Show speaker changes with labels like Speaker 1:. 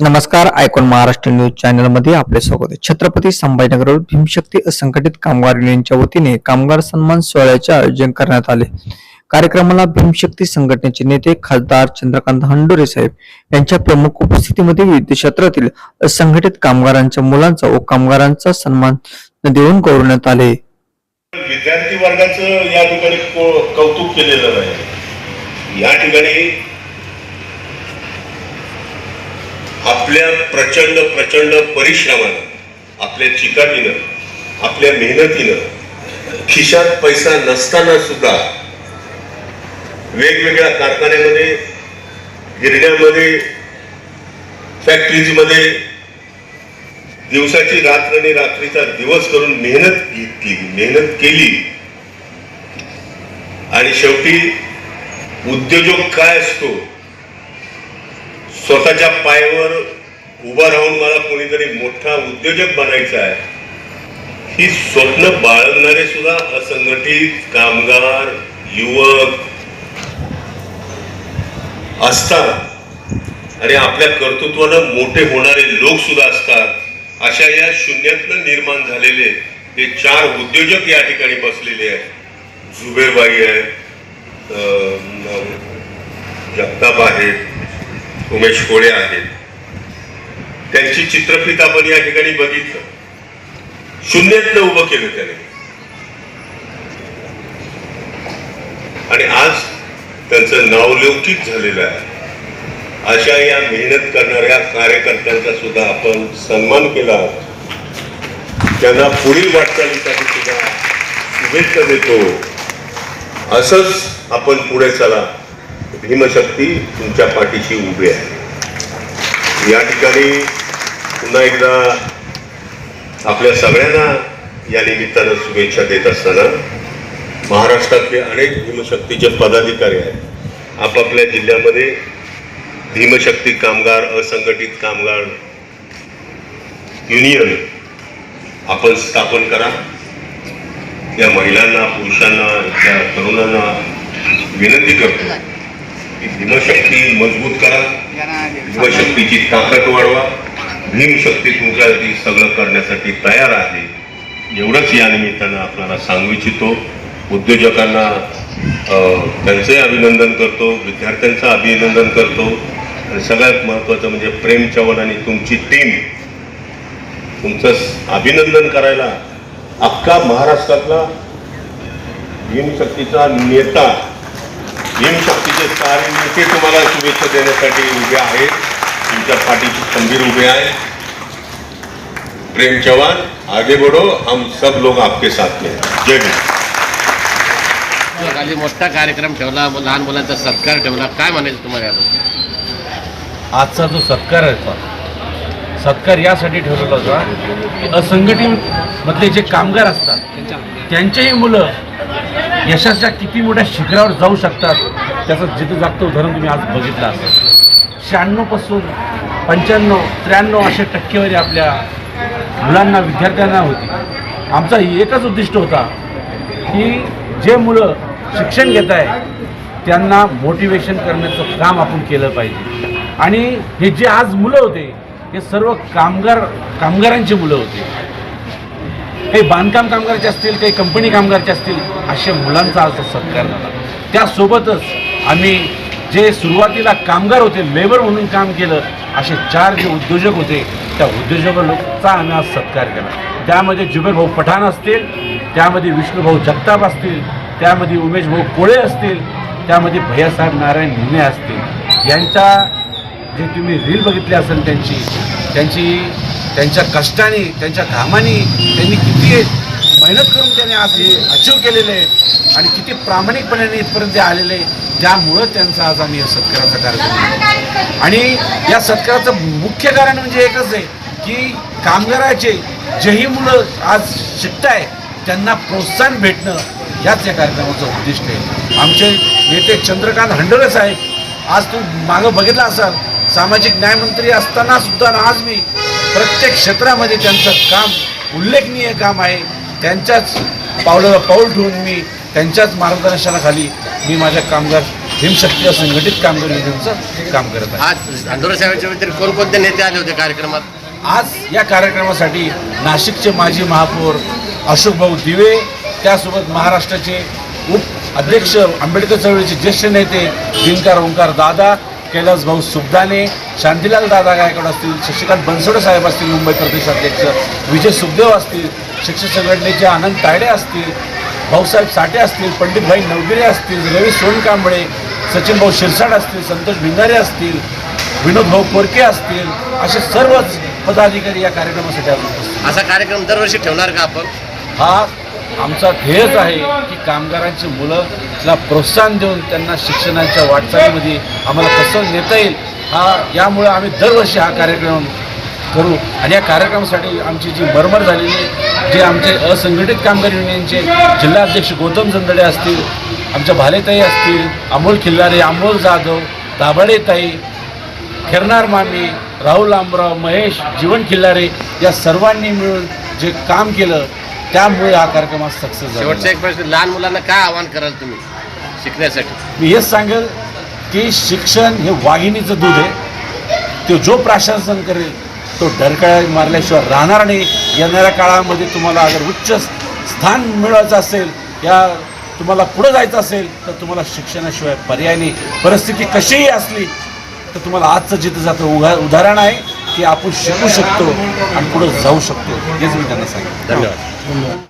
Speaker 1: नमस्कार. Icon Maharashtra news चॅनलमध्ये आपले स्वागत आहे. छत्रपती संभाजीनगरवर भीमशक्ती असंघटित कामगार युनियनच्या वतीने कामगार सन्मान सोहळ्याचे आयोजन करण्यात आले. कार्यक्रमाला भीमशक्ती संघटनेचे नेते खासदार चंद्रकांत हंडोरे साहेब यांच्या प्रमुख उपस्थितीमध्ये विविध क्षेत्रातील असंघटित कामगारांच्या मुलांचा व कामगारांचा सन्मान देऊन गौरवण्यात आले.
Speaker 2: विद्यार्थी वर्गाचं या ठिकाणी कौतुक केलेलं आहे. या ठिकाणी आपल्या प्रचंड परिश्रमानं, आपल्या चिकाटीनं, आपल्या मेहनतीनं, खिशात पैसा नसताना सुद्धा वेगवेगळ्या कारखान्यामध्ये, गिरण्यांमध्ये, फॅक्टरीजमध्ये दिवसाची रात्र आणि रात्रीचा दिवस करून मेहनत केली आणि शेवटी उद्योजक काय असतो, स्वतःच्या पायावर उभा राहून मला कोणीतरी मोठा उद्योजक बनायचा आहे, ही स्वप्न बाळगणारे सुद्धा असंघटित कामगार युवक असतात आणि आपल्या कर्तृत्वानं मोठे होणारे लोक सुद्धा असतात. अशा या शून्यातनं निर्माण झालेले हे 4 उद्योजक या ठिकाणी बसलेले आहेत. जुबेरबाई आहेत, जगताप आहेत, उमेश कोळे आहेत. त्यांची चित्रफित आपण या ठिकाणी बघितलं. शून्यातनं उभं केलं त्याने आणि आज त्यांचं नावलौकिक झालेलं आहे. अशा या मेहनत करणाऱ्या कार्यकर्त्यांचा सुद्धा आपण सन्मान केला, त्यांना पुढील वाटचालीसाठी सुद्धा शुभेच्छा देतो. असंच आपण पुढे चला. भीमशक्ती तुमच्या पाठीशी उभी आहे. या ठिकाणी पुन्हा एकदा आपल्या सगळ्यांना या निमित्तानं शुभेच्छा देत असताना महाराष्ट्रातले अनेक भीमशक्तीचे पदाधिकारी आहेत. आपापल्या जिल्ह्यामध्ये भीमशक्ती कामगार, असंघटित कामगार युनियन आपण स्थापन करा. या महिलांना, पुरुषांना, त्या तरुणांना विनंती करतो की भीमशक्ती मजबूत करा, भीमशक्तीची ताकद वाढवा. भीमशक्ती तुमच्यासाठी सगळं करण्यासाठी तयार आहे. एवढंच या निमित्तानं आपल्याला सांगू इच्छितो. उद्योजकांना त्यांचे अभिनंदन करतो, विद्यार्थ्यांचं अभिनंदन करतो आणि सगळ्यात महत्त्वाचं म्हणजे प्रेम चव्हाण आणि तुमची टीम, तुमचं अभिनंदन करायला अख्खा महाराष्ट्रातला भीमशक्तीचा नेता, भीमशक्तीचे सारे नेते तुम्हाला शुभेच्छा देण्यासाठी उभे आहेत, तुमच्या पाठीशी खंबीर उभे आहेत. प्रेम चव्हाण, आगे बढ़ो, हम सब लोग आपके साथ में. जय भीम.
Speaker 3: खाली मोठा कार्यक्रम ठेवला, लहान मुलांचा सत्कार ठेवला, काय म्हणायचं तुम्हाला याबद्दल?
Speaker 4: आजचा जो सत्कार आहे, सत्कार यासाठी ठेवलेला होता की असंघटित मधले जे कामगार असतात त्यांचेही मुलं यशाच्या किती मोठ्या शिखरावर जाऊ शकतात, त्याचं जिथं जागतं उदाहरण तुम्ही आज बघितलं असेल. 96 पासून 95, 93 अशा टक्केवारी आपल्या मुलांना, विद्यार्थ्यांना होती. आमचा एकच उद्दिष्ट होता की जे मुलं शिक्षण घेत आहे त्यांना मोटिवेशन करण्याचं काम आपण केलं पाहिजे. आणि हे जे आज मुलं होते हे सर्व कामगारांची मुलं होती. काही बांधकाम कामगारचे असतील, काही कंपनी कामगारचे असतील, अशा मुलांचा आज सत्कार झाला. त्यासोबतच आम्ही जे सुरुवातीला कामगार होते, लेबर म्हणून काम केलं, असे 4 जे उद्योजक होते त्या उद्योजकांचा आम्ही आज सत्कार केला. त्यामध्ये जुबेरभाऊ पठाण असतील, त्यामध्ये विष्णुभाऊ जगताप असतील, त्यामध्ये उमेशभाऊ कोळे असतील, त्यामध्ये भैयासाहेब नारायण ढिणे असतील. यांच्या जे तुम्ही रील बघितली असेल त्यांच्या कष्टाने, त्यांच्या घामाने त्यांनी किती मेहनत करून त्यांनी आज हे अचीव केलेलं आहे आणि किती प्रामाणिकपणाने इथपर्यंत ते आलेले आहे. त्यामुळं त्यांचा आज आम्ही सत्काराचा कार्यक्रम. आणि या सत्काराचं मुख्य कारण म्हणजे एकच आहे की कामगाराचे जेही मुलं आज शिकताय त्यांना प्रोत्साहन भेटणं, याच या कार्यक्रमाचं उद्दिष्ट आहे. आमचे नेते चंद्रकांत हंडोरे साहेब, आज तुम्ही मागं बघितलं असाल, सामाजिक न्यायमंत्री असताना सुद्धा आज मी प्रत्येक क्षेत्रामध्ये त्यांचं काम उल्लेखनीय काम आहे. त्यांच्याच पाऊल ठेवून मी त्यांच्याच मार्गदर्शनाखाली मी माझ्या कामगार भीमशक्ती असंघटित कामगार युनियनचं काम करत आहे.
Speaker 3: आज अंडोरा साहेबांच्या व्यतिरिक्त कोणकोणते नेते आले होते कार्यक्रमात?
Speaker 4: आज या कार्यक्रमासाठी नाशिकचे माजी महापौर अशोकभाऊ दिवे, त्यासोबत महाराष्ट्राचे उप अध्यक्ष आंबेडकर चळवळीचे ज्येष्ठ नेते दिनकर ओंकार दादा, कैलास भाऊ सुखदाने, शांतीलाल दादा गायकवाड असतील, शशिकांत बनसोडे साहेब असतील, मुंबई प्रदेश अध्यक्ष विजय सुखदेव असतील, शिक्षक संघटनेचे आनंद तायडे असतील, भाऊसाहेब साठे असतील, पंडितभाई नवगिरे असतील, रवी सोनकांबळे, सचिन भाऊ शिरसाट असतील, संतोष भिंगारे असतील, विनोद भाऊ कोरके असतील, असे सर्वच पदाधिकारी या कार्यक्रमासाठी आज उपस्थित आहेत.
Speaker 3: असा कार्यक्रम दरवर्षी ठेवणार का आपण?
Speaker 4: हा आमचा ध्येयच आहे की कामगारांची मुलाला प्रोत्साहन देऊन त्यांना शिक्षणाच्या वाटचालीमध्ये आम्हाला कसं नेता येईल, यामुळे आम्ही दरवर्षी हा कार्यक्रम करू. आणि या कार्यक्रमासाठी आमची जी मरमर झालेली, जे आमचे असंघटित कामगार युनियनचे जिल्हाध्यक्ष गौतम जंदडे असतील, आमच्या भालेताई असतील, अमोल खिल्लारे, अमोल जाधव, दाभाडेताई, खेरनार मामी, राहुल आंबराव, महेश, जीवन खिल्लारे या सर्वांनी मिळून जे काम केलं त्यामुळे हा कार्यक्रम आज सक्सेस झाला.
Speaker 3: शेवटचा एक प्रश्न, लहान मुलांना काय आवाहन कराल तुम्ही शिकण्यासाठी?
Speaker 4: मी हेच सांगेल की शिक्षण हे वाघिणीचं दूध आहे. तो जो प्रशासन करेल तो डरकाळ्या मारल्याशिवाय राहणार नाही. येणाऱ्या काळामध्ये तुम्हाला अगर उच्च स्थान मिळवायचं असेल, या तुम्हाला पुढं जायचं असेल तर तुम्हाला शिक्षणाशिवाय पर्याय नाही. परिस्थिती कशीही असली तर तुम्हाला आजचं जिथं जातं उदाहरण आहे की आपण शिकू शकतो आणि पुढं जाऊ शकतो, हेच मी त्यांना सांगेन.
Speaker 3: धन्यवाद.